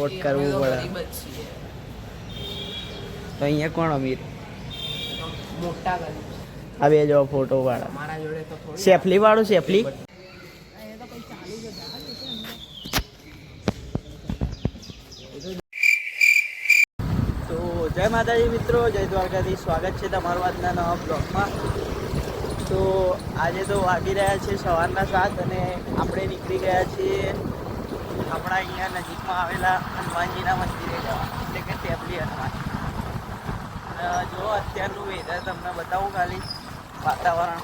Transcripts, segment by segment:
Support કરવું પડે. તો અહીંયા કોણ અમીર? મોટા ગરીબ. આ બે જો ફોટો વાળા. મારા જોડે તો થોડી સેફલી વાળું સેફલી. તો જય માતાજી મિત્રો, જય દ્વારકાથી સ્વાગત છે તમારું આજના નવા બ્લોગમાં. તો આજે તો વાગી રહ્યા છે સવારના 7 અને આપણે નીકળી ગયા છીએ આપણા અહીંયા નજીકમાં આવેલા હનુમાનજીના મંદિરે જવા, એટલે કે ટેપલી હનુમાન. જો અત્યારનું વેધર તમને બતાવું, ખાલી વાતાવરણ.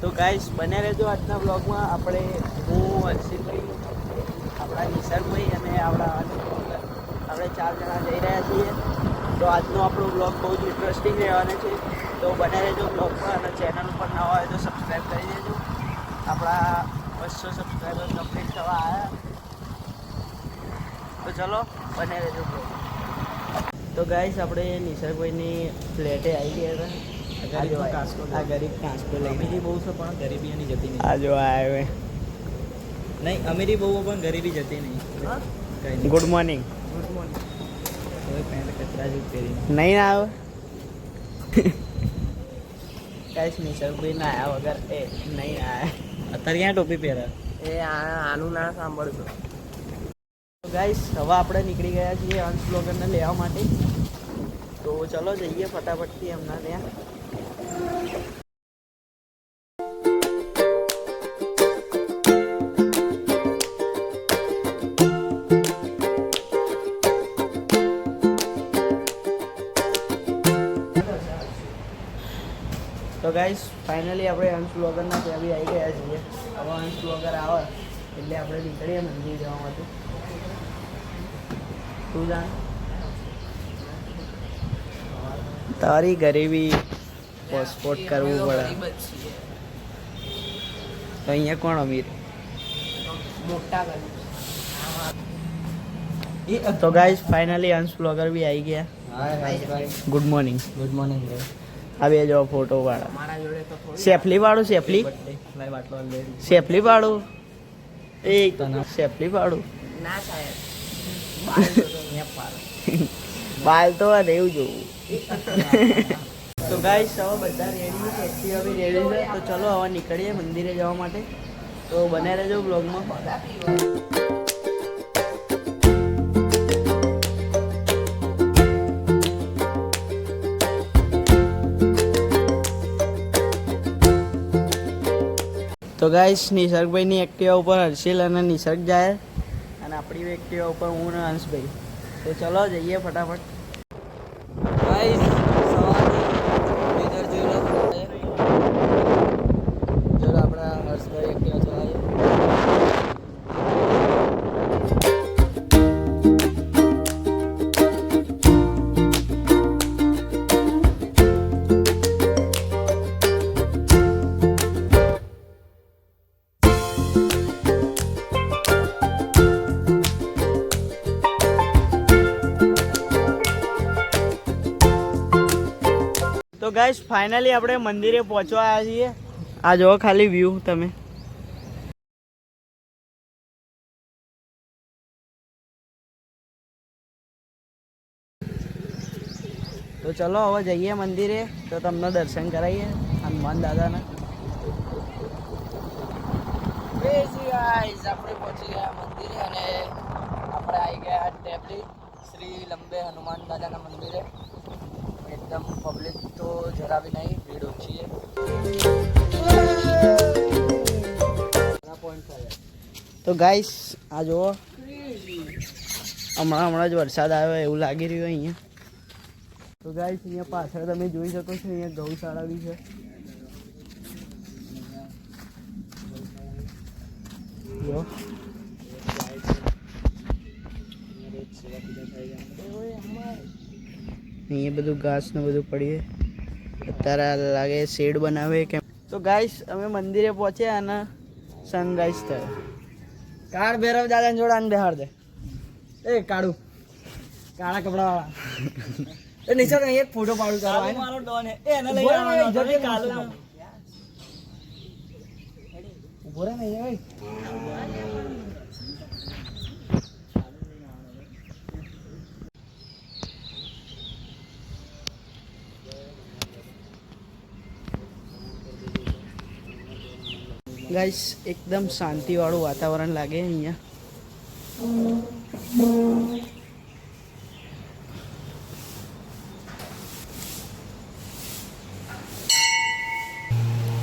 તો ગાઈસ બને રહેજો આજના બ્લોગમાં. આપણે હું હર્ષિતભાઈ, આપણા નિસર્ગભાઈ અને આપણે 4 જણા જઈ રહ્યા છીએ. તો આજનો આપણો બ્લોગ બહુ જ ઇન્ટરેસ્ટિંગ રહેવાનો છે. તો બને રહેજો બ્લોગમાં અને ચેનલ ઉપર નવા હોય તો સબસ્ક્રાઈબ કરી દેજો. આપણા 200 સબસ્ક્રાઈબર કમ્પ્લીટ થવા આવ્યા. તો ચલો બને રહેજો બ્લોગ. તો ગાઈસ આપણે નિસર્ગભાઈની ફ્લેટે આવી ગયા હતા. આ ગરીબ કાંસકો અમીરી બહુ છે પણ ગરીબી એની જતી નહીં. આ જો આવે નહીં, અમીરી બહુ પણ ગરીબી જતી નહીં. Good morning. Good morning. હવે પેન્ટ કચરા જેવું પહેરી નહીં આવે કાંઈ નિસર્ગભાઈ ના આવ્યા વગર એ નહીં આવ્યા. અત્યારે ક્યાં ટોપી પહેરે? એ આનું ના સાંભળતો. તો ગાઈસ હવે આપણે નીકળી ગયા છીએ અંશ બ્લોગરને લેવા માટે. તો ચલો જઈએ ફટાફટથી એમના ત્યાં. તો ગાઈસ ફાઇનલી આપણે અંશ બ્લોગરના ત્યાં બી આવી ગયા છીએ. હવે અંશ બ્લોગર આવે એટલે આપણે નીકળીએ મંદિર જવા માટે. તું જાણ તારી ગરીબી પાસપોર્ટ કરવું પડે. તો અહીંયા કોણ અમીર? મોટા ગરીબ. તો ગાઈસ ફાઇનલી અંશ બ્લોગર બી આવી ગયા. Good morning. Good morning. આ બે જો ફોટો વાળા. મારા જોડે તો થોડી સેફલી વાળું સેફલી લાઈવ આટલો લે. સેફલી વાળું એ સેફલી વાળું ના સાહેબ. બાલ તો એવું જોવું. તો ગાઈસ હવે બધા રેડી છે, એક્ટિવા બી રેડી છે. તો ચલો હવે નીકળીએ મંદિરે જવા માટે. તો બને રહેજો બ્લોગમાં. તો ગાઈસ નિસર્ગભાઈની એક્ટિવા ઉપર હર્ષિલ અને નિસર્ગ જાય અને આપણી એક્ટિવા ઉપર હું અને હંસભાઈ. તો ચલો જઈએ ફટાફટ. ગાઈસ સવારની વેધર જોઈ લો. ચલો આપણા હર્ષભાઈ એક્ટિવા ચલાવીએ. તો ગાઈસ ફાઇનલી આપણે મંદિરે પહોંચવા આવ્યા છીએ. આ જો ખાલી વ્યૂ તમે. તો ચલો હવે જઈએ મંદિરે. તો તમને દર્શન કરાવીએ હનુમાન દાદાના. આપણે પહોંચી ગયા મંદિરે અને આપણે આવી ગયા ટેપલી શ્રી લંબે હનુમાન દાદાના મંદિરે. એકદમ પબ્લિક તો જરા બી નહીં, ભીડ ઓછી છે. તો ગાઈસ આ જુઓ, હમણાં જ વરસાદ આવ્યો એવું લાગી રહ્યું અહીંયા. તો ગાઈસ અહીંયા પાછળ તમે જોઈ શકો છો, અહીંયા ગૌશાળા બી છે. જો અહીંયા બધું ઘાસ ને બધું પડ્યું. અત્યારે લાગે શેડ બનાવે કેમ. તો ગાઈસ અમે મંદિરે પહોંચ્યા અને સનરાઈઝ થયો. કાર ભૈરવ દાદાને જોડાને બેહાડ દે. એ કાળું કાળા કપડાવાળા એ નિશાળ અહીં એક ફોટો પાડું તારો કાલુ આય ને. મારો ડોન હે. એ એને લઈ ઉભો રહે આવવાનો ને, હતો ને જલ્દી કાલુ. આવશે. ઉભો રહે ને અહીં. ગાઈસ એકદમ શાંતિવાળું વાતાવરણ લાગે અહીંયા.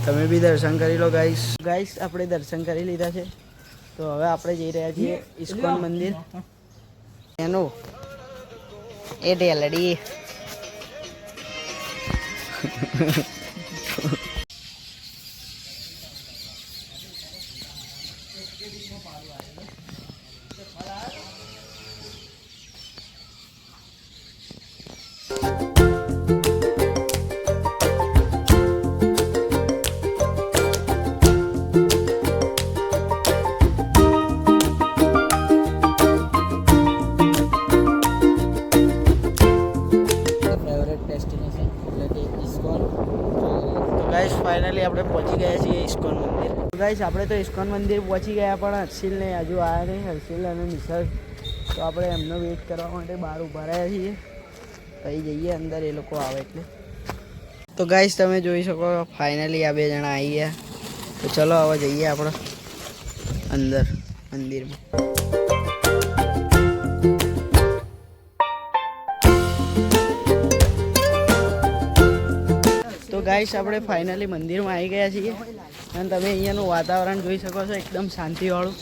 તમે બી દર્શન કરી લો ગાઈસ. ગાઈસ આપણે દર્શન કરી લીધા છે, તો હવે આપણે જઈ રહ્યા છીએ ઇસ્કોન મંદિર. એનો એ ઢેલડી ફેવરેટ ડેસ્ટિનેશન એટલે કે ઇસ્કોન. ગાઈસ ફાઇનલી આપણે પહોંચી ગયા છીએ ઇસ્કોન મંદિર. ગાઈસ આપણે તો ઇસ્કોન મંદિર પહોંચી ગયા, પણ હર્ષિલને હજુ આવ્યા નહીં. હર્ષિલ અને નિસર્ગ, તો આપણે એમનો વેઇટ કરવા માટે બહાર ઊભા રહ્યા છીએ. પછી જઈએ અંદર, એ લોકો આવે એટલે. તો ગાઈસ તમે જોઈ શકો ફાઇનલી આ બે જણા આવી ગયા. તો ચલો હવે જઈએ આપણે અંદર મંદિરમાં. તો ગાઈસ આપણે ફાઇનલી મંદિરમાં આવી ગયા છીએ, અને તમે અહીંયાનું વાતાવરણ જોઈ શકો છો, એકદમ શાંતિવાળું.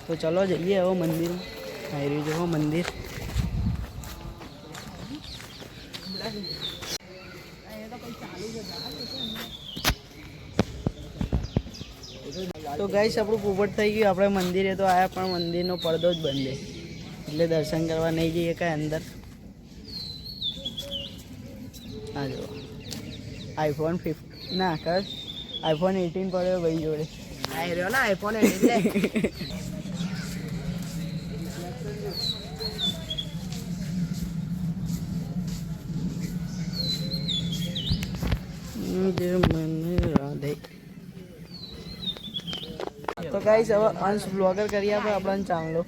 તો ચલો જઈએ હવે મંદિરમાં. આવી રહ્યું છે મંદિર. તો ગાઈસ આપણું પોપટ થઈ ગયું. આપણે મંદિરે તો આવ્યા, પણ મંદિરનો પડદો જ બંધ છે, એટલે દર્શન કરવા નહીં જઈએ કાંઈ અંદર. હા જો આઈફોન 15 ના કર આઈફોન 18 પડ્યો ભાઈ જોડે. આ રહ્યો ને આઈફોન એટલે તો ગાઈસ હવે અંશ બ્લોગર કરી આપે આપણને ચાંગલો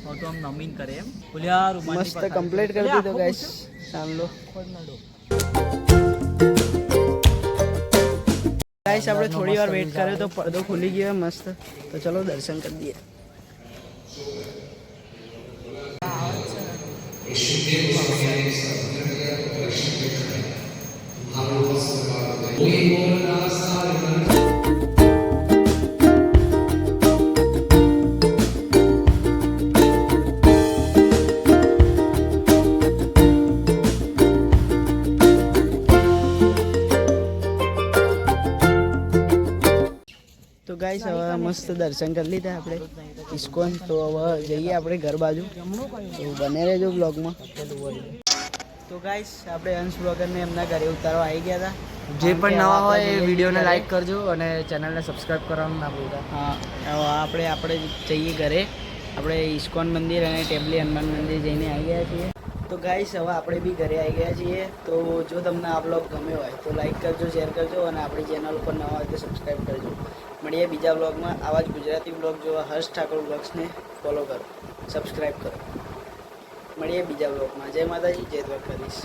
ફોટો આમ નમીન કરે એમ. બોલ્યા રૂમાલ મસ્ત કમ્પ્લીટ કરી દીધો ગાઈસ ચાંગલો. ગાઈસ આપણે થોડી વાર વેઇટ કર્યો તો પડદો ખુલી ગયો મસ્ત. તો ચલો દર્શન કરી દઈએ. તો ગાઈસ હવે મસ્ત દર્શન કરી લીધા આપણે ઇસ્કોન. તો હવે જઈએ આપણે ઘર બાજુ. તો બને રહેજો બ્લોગમાં. તો ગાઈસ આપણે અંશ બ્લોગરને એમના ઘરે ઉતારવા આવી ગયા હતા. જે પણ નવા હોય એ વિડીયોને લાઈક કરજો અને ચેનલને સબસ્ક્રાઇબ કરવાનું ના ભૂલતા. હા હવે આપણે જઈએ ઘરે. આપણે ઇસ્કોન મંદિર અને ટેબલી હનુમાન મંદિર જઈને આવી ગયા છીએ. તો ગાઈસ હવે આપણે બી ઘરે આવી ગયા છીએ. તો જો તમને આ બ્લોગ ગમ્યો હોય તો લાઈક કરજો, શેર કરજો, અને આપણી ચેનલ ઉપર નવા હોય તો સબસ્ક્રાઈબ કરજો. મળીએ બીજા બ્લોગમાં. આવા જ ગુજરાતી બ્લોગ જોવા હર્ષ ઠાકોર બ્લોગ્સને ફોલો કરો, સબસ્ક્રાઈબ કરો. મળીએ બીજા બ્લોગમાં. જય માતાજી, જય દ્વારકાધીશ.